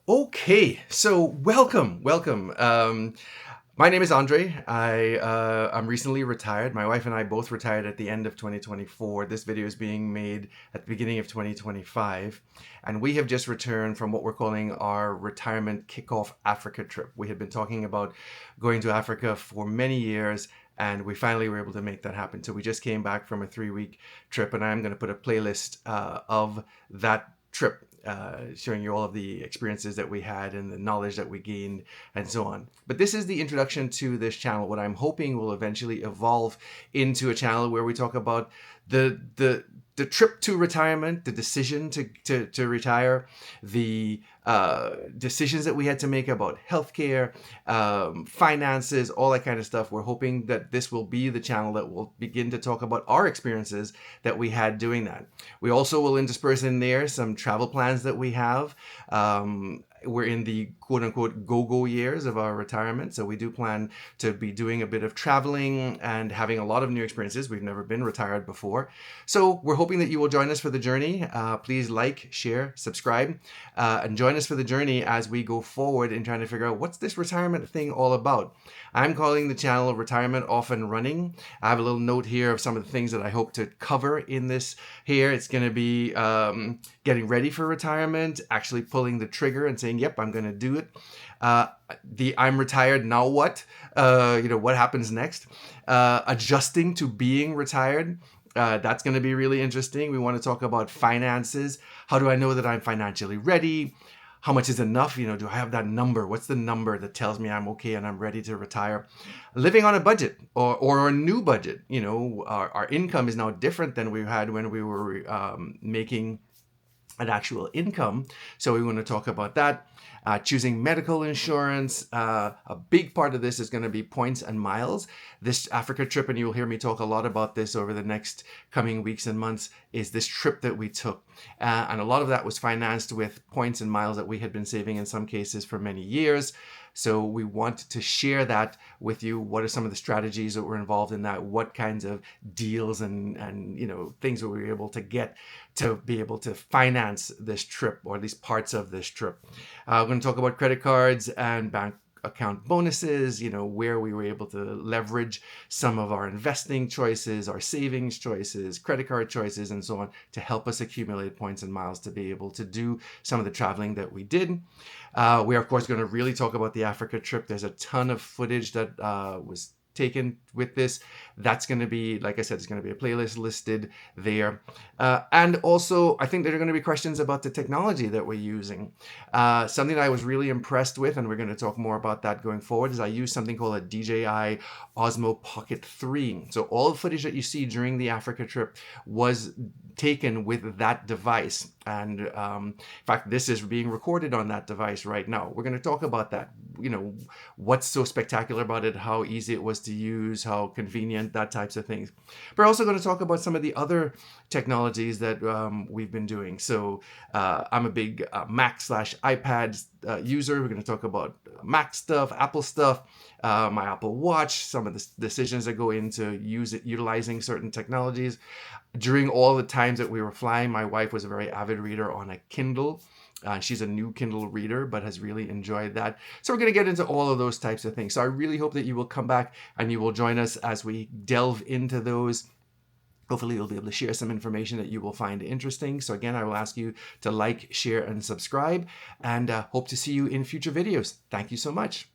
Okay, so welcome. My name is Andre. I'm recently retired. My wife and I both retired at the end of 2024. This video is being made at the beginning of 2025, and we have just returned from what we're calling our retirement kickoff Africa trip. We had been talking about going to Africa for many years, and we finally were able to make that happen. So we just came back from a 3-week trip, and I'm going to put a playlist of that trip, showing you all of the experiences that we had and the knowledge that we gained and so on. But this is the introduction to this channel. What I'm hoping will eventually evolve into a channel where we talk about the trip to retirement, the decision to retire, the decisions that we had to make about healthcare, finances, all that kind of stuff. We're hoping that this will be the channel that will begin to talk about our experiences that we had doing that. We also will intersperse in there some travel plans that we have. We're in the quote unquote go-go years of our retirement. So we do plan to be doing a bit of traveling and having a lot of new experiences. We've never been retired before. So we're hoping that you will join us for the journey. Please like, share, subscribe, and join us for the journey as we go forward in trying to figure out what's this retirement thing all about. I'm calling the channel Retirement Off and Running. I have a little note here of some of the things that I hope to cover in this here. It's going to be getting ready for retirement, actually pulling the trigger and saying, yep, I'm going to do it. The I'm retired, now what? What happens next? Adjusting to being retired. That's going to be really interesting. We want to talk about finances. How do I know that I'm financially ready? How much is enough? Do I have that number? What's the number that tells me I'm okay and I'm ready to retire? Living on a budget or a new budget. Our income is now different than we had when we were making an actual income. So we want to talk about that. Choosing medical insurance. A big part of this is going to be points and miles. This Africa trip, and you'll hear me talk a lot about this over the next coming weeks and months, is this trip that we took. And a lot of that was financed with points and miles that we had been saving in some cases for many years. So we want to share that with you. What are some of the strategies that were involved in that? What kinds of deals and things that we were able to get to be able to finance this trip, or at least parts of this trip. We're going to talk about credit cards and bank account bonuses, where we were able to leverage some of our investing choices, our savings choices, credit card choices, and so on to help us accumulate points and miles to be able to do some of the traveling that we did. We are, of course, going to really talk about the Africa trip. There's a ton of footage that was taken with this. That's going to be, like I said, it's going to be a playlist listed there. And also, I think there are going to be questions about the technology that we're using. Something that I was really impressed with, and we're going to talk more about that going forward, is I use something called a DJI Osmo Pocket 3. So all the footage that you see during the Africa trip was taken with that device. And in fact, this is being recorded on that device right now. We're going to talk about that. What's so spectacular about it, how easy it was to use, how convenient, that types of things. We're also going to talk about some of the other technologies that we've been doing. So I'm a big Mac/iPad user. We're going to talk about Mac stuff, Apple stuff, my Apple Watch, some of the decisions that go into utilizing certain technologies. During all the times that we were flying, my wife was a very avid reader on a Kindle. She's a new Kindle reader, but has really enjoyed that. So we're going to get into all of those types of things. So I really hope that you will come back and you will join us as we delve into those. Hopefully you'll be able to share some information that you will find interesting. So again, I will ask you to like, share, and subscribe, and hope to see you in future videos. Thank you so much.